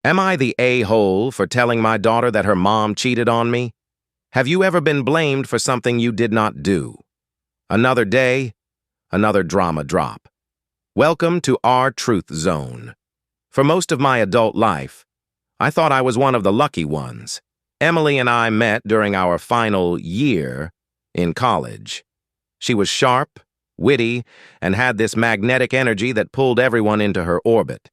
Am I the a-hole for telling my daughter that her mom cheated on me? Have you ever been blamed for something you did not do? Another day, another drama drop. Welcome to rTruthZone. For most of my adult life, I thought I was one of the lucky ones. Emily and I met during our final year in college. She was sharp, witty, and had this magnetic energy that pulled everyone into her orbit.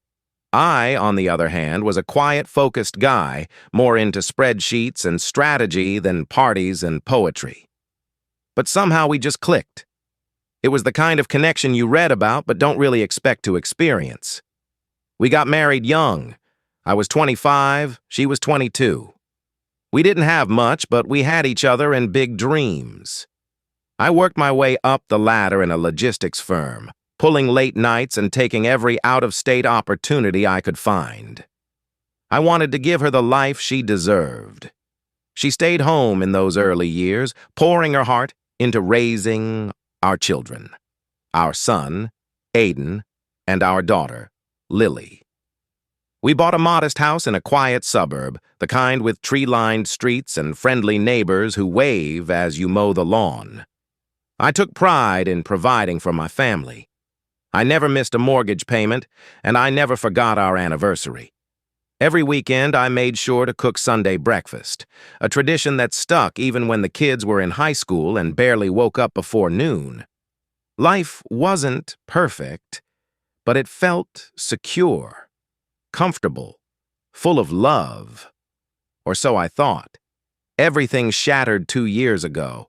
I, on the other hand, was a quiet, focused guy, more into spreadsheets and strategy than parties and poetry. But somehow we just clicked. It was the kind of connection you read about but don't really expect to experience. We got married young. I was 25, she was 22. We didn't have much, but we had each other and big dreams. I worked my way up the ladder in a logistics firm, pulling late nights and taking every out-of-state opportunity I could find. I wanted to give her the life she deserved. She stayed home in those early years, pouring her heart into raising our children, our son, Aiden, and our daughter, Lily. We bought a modest house in a quiet suburb, the kind with tree-lined streets and friendly neighbors who wave as you mow the lawn. I took pride in providing for my family. I never missed a mortgage payment, and I never forgot our anniversary. Every weekend, I made sure to cook Sunday breakfast, a tradition that stuck even when the kids were in high school and barely woke up before noon. Life wasn't perfect, but it felt secure, comfortable, full of love. Or so I thought. Everything shattered 2 years ago.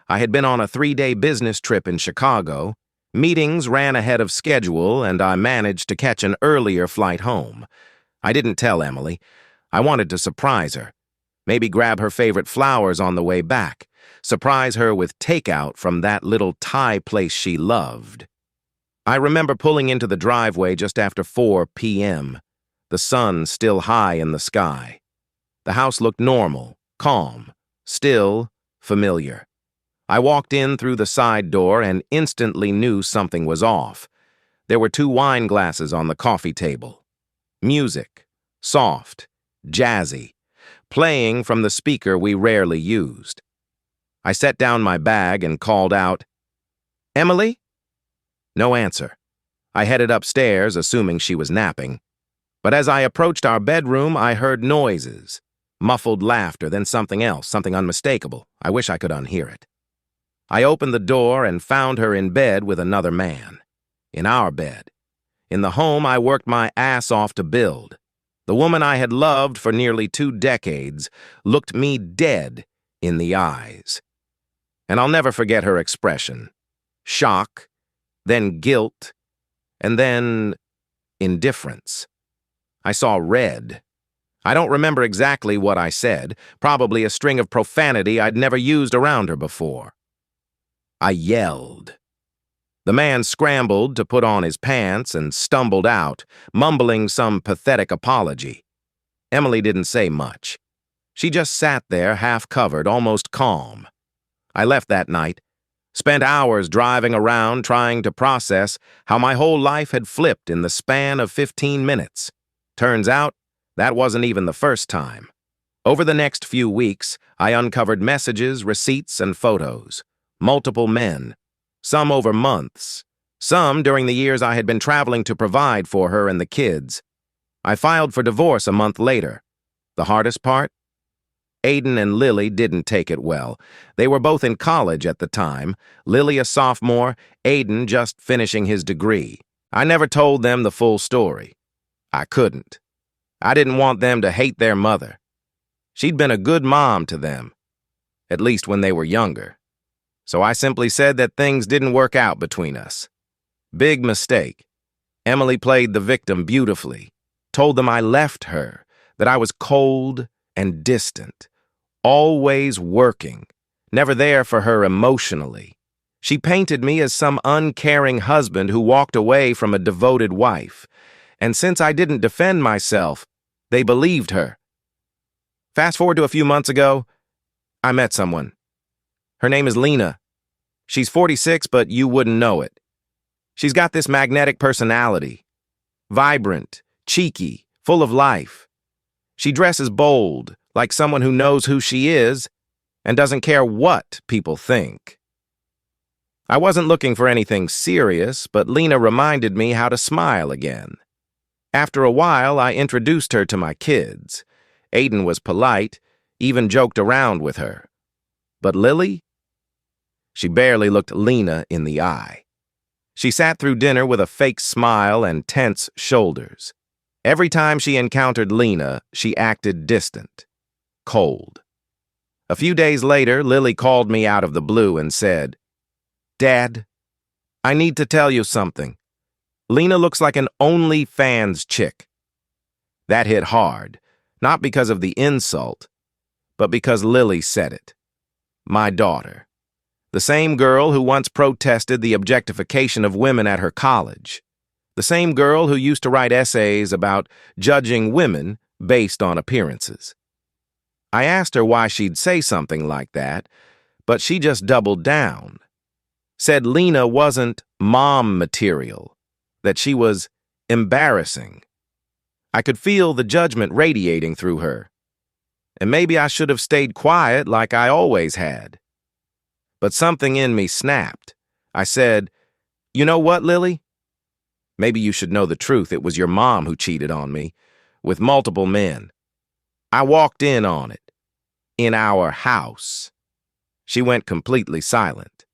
I had been on a 3-day business trip in Chicago. Meetings ran ahead of schedule, and I managed to catch an earlier flight home. I didn't tell Emily. I wanted to surprise her. Maybe grab her favorite flowers on the way back. Surprise her with takeout from that little Thai place she loved. I remember pulling into the driveway just after 4 p.m., the sun still high in the sky. The house looked normal, calm, still familiar. I walked in through the side door and instantly knew something was off. There were 2 wine glasses on the coffee table. Music, soft, jazzy, playing from the speaker we rarely used. I set down my bag and called out, "Emily?" No answer. I headed upstairs, assuming she was napping. But as I approached our bedroom, I heard noises, muffled laughter, then something else, something unmistakable. I wish I could unhear it. I opened the door and found her in bed with another man. In our bed. In the home I worked my ass off to build. The woman I had loved for nearly 2 decades looked me dead in the eyes. And I'll never forget her expression. Shock, then guilt, and then indifference. I saw red. I don't remember exactly what I said, probably a string of profanity I'd never used around her before. I yelled. The man scrambled to put on his pants and stumbled out, mumbling some pathetic apology. Emily didn't say much. She just sat there, half-covered, almost calm. I left that night, spent hours driving around trying to process how my whole life had flipped in the span of 15 minutes. Turns out, that wasn't even the first time. Over the next few weeks, I uncovered messages, receipts, and photos. Multiple men, some over months, some during the years I had been traveling to provide for her and the kids. I filed for divorce a month later. The hardest part? Aiden and Lily didn't take it well. They were both in college at the time, Lily a sophomore, Aiden just finishing his degree. I never told them the full story. I couldn't. I didn't want them to hate their mother. She'd been a good mom to them, at least when they were younger. So I simply said that things didn't work out between us. Big mistake. Emily played the victim beautifully, told them I left her, that I was cold and distant, always working, never there for her emotionally. She painted me as some uncaring husband who walked away from a devoted wife. And since I didn't defend myself, they believed her. Fast forward to a few months ago, I met someone. Her name is Lena. She's 46, but you wouldn't know it. She's got this magnetic personality. Vibrant, cheeky, full of life. She dresses bold, like someone who knows who she is and doesn't care what people think. I wasn't looking for anything serious, but Lena reminded me how to smile again. After a while, I introduced her to my kids. Aiden was polite, even joked around with her. But Lily? She barely looked Lena in the eye. She sat through dinner with a fake smile and tense shoulders. Every time she encountered Lena, she acted distant, cold. A few days later, Lily called me out of the blue and said, "Dad, I need to tell you something. Lena looks like an OnlyFans chick." That hit hard, not because of the insult, but because Lily said it. My daughter. The same girl who once protested the objectification of women at her college. The same girl who used to write essays about judging women based on appearances. I asked her why she'd say something like that, but she just doubled down. Said Lena wasn't mom material, that she was embarrassing. I could feel the judgment radiating through her. And maybe I should have stayed quiet like I always had. But something in me snapped. I said, "You know what, Lily? Maybe you should know the truth. It was your mom who cheated on me, with multiple men. I walked in on it. In our house." She went completely silent.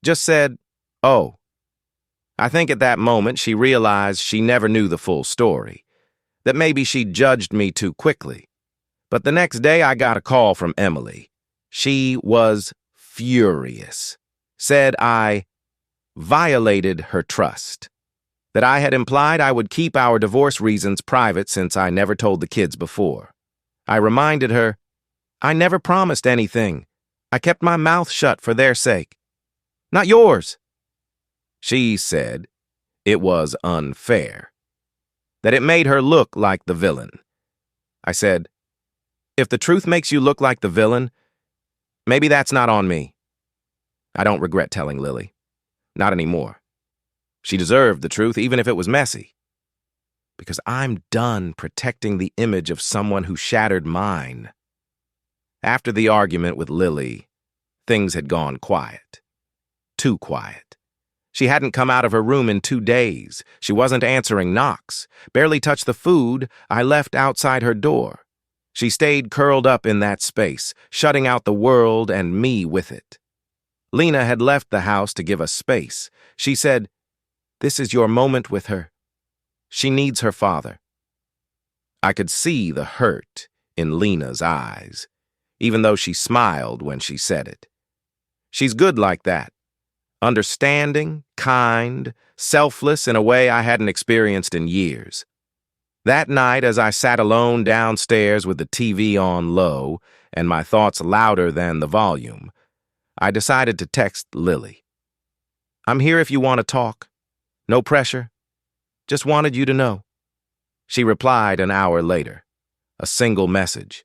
Just said, "Oh." I think at that moment she realized she never knew the full story, that maybe she judged me too quickly. But the next day I got a call from Emily. She was furious. Said I violated her trust. That I had implied I would keep our divorce reasons private since I never told the kids before. I reminded her, "I never promised anything. I kept my mouth shut for their sake. Not yours." She said it was unfair. That it made her look like the villain. I said, "If the truth makes you look like the villain, maybe that's not on me." I don't regret telling Lily. Not anymore. She deserved the truth, even if it was messy. Because I'm done protecting the image of someone who shattered mine. After the argument with Lily, things had gone quiet. Too quiet. She hadn't come out of her room in 2 days. She wasn't answering knocks. Barely touched the food I left outside her door. She stayed curled up in that space, shutting out the world and me with it. Lena had left the house to give us space. She said, "This is your moment with her. She needs her father." I could see the hurt in Lena's eyes, even though she smiled when she said it. She's good like that. Understanding, kind, selfless in a way I hadn't experienced in years. That night, as I sat alone downstairs with the TV on low and my thoughts louder than the volume, I decided to text Lily. "I'm here if you want to talk. No pressure. Just wanted you to know." She replied an hour later, a single message.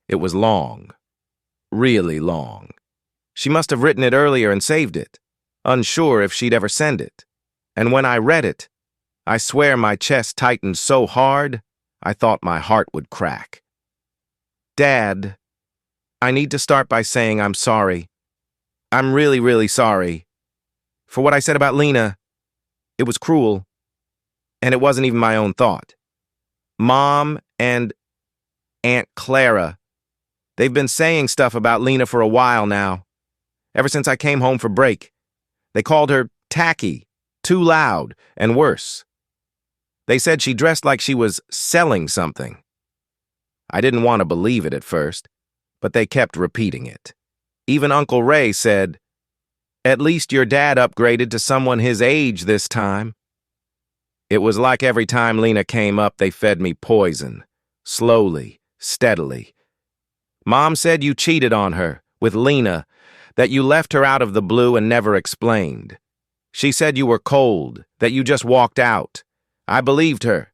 It was long, really long. She must have written it earlier and saved it, unsure if she'd ever send it. And when I read it, I swear my chest tightened so hard, I thought my heart would crack. "Dad, I need to start by saying I'm sorry. I'm really, really sorry. For what I said about Lena, it was cruel, and it wasn't even my own thought. Mom and Aunt Clara, they've been saying stuff about Lena for a while now, ever since I came home for break. They called her tacky, too loud, and worse. They said she dressed like she was selling something. I didn't want to believe it at first, but they kept repeating it. Even Uncle Ray said, 'At least your dad upgraded to someone his age this time.' It was like every time Lena came up, they fed me poison, slowly, steadily. Mom said you cheated on her, with Lena, that you left her out of the blue and never explained. She said you were cold, that you just walked out. I believed her.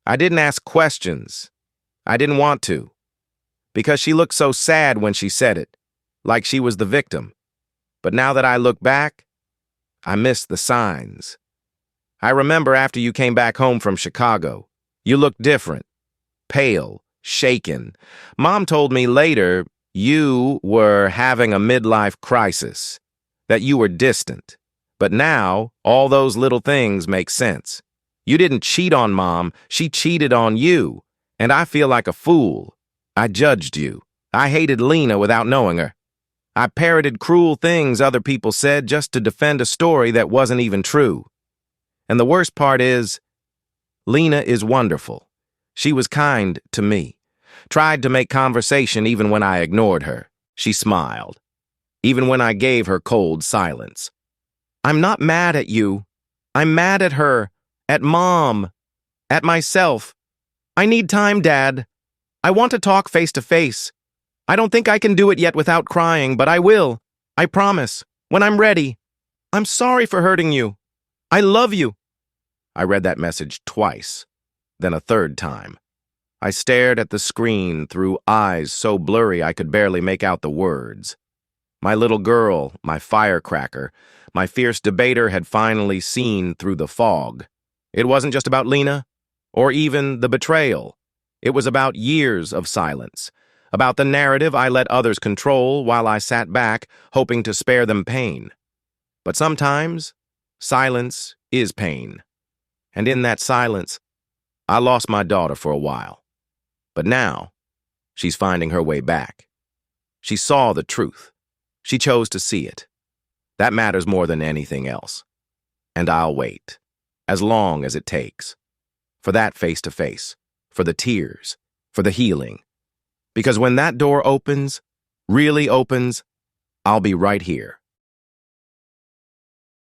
I didn't ask questions. I didn't want to. Because she looked so sad when she said it, like she was the victim. But now that I look back, I miss the signs. I remember after you came back home from Chicago, you looked different, pale, shaken. Mom told me later you were having a midlife crisis, that you were distant. But now, all those little things make sense. You didn't cheat on Mom, she cheated on you. And I feel like a fool. I judged you. I hated Lena without knowing her. I parroted cruel things other people said just to defend a story that wasn't even true. And the worst part is, Lena is wonderful. She was kind to me. Tried to make conversation even when I ignored her. She smiled. Even when I gave her cold silence. I'm not mad at you. I'm mad at her. At Mom. At myself. I need time, Dad. I want to talk face to face. I don't think I can do it yet without crying, but I will. I promise. When I'm ready. I'm sorry for hurting you. I love you. I read that message twice, then a third time. I stared at the screen through eyes so blurry I could barely make out the words. My little girl, my firecracker, my fierce debater had finally seen through the fog. It wasn't just about Lena, or even the betrayal. It was about years of silence, about the narrative I let others control while I sat back, hoping to spare them pain. But sometimes, silence is pain. And in that silence, I lost my daughter for a while. But now, she's finding her way back. She saw the truth. She chose to see it. That matters more than anything else. And I'll wait, as long as it takes, for that face-to-face, for the tears, for the healing. Because when that door opens, really opens, I'll be right here.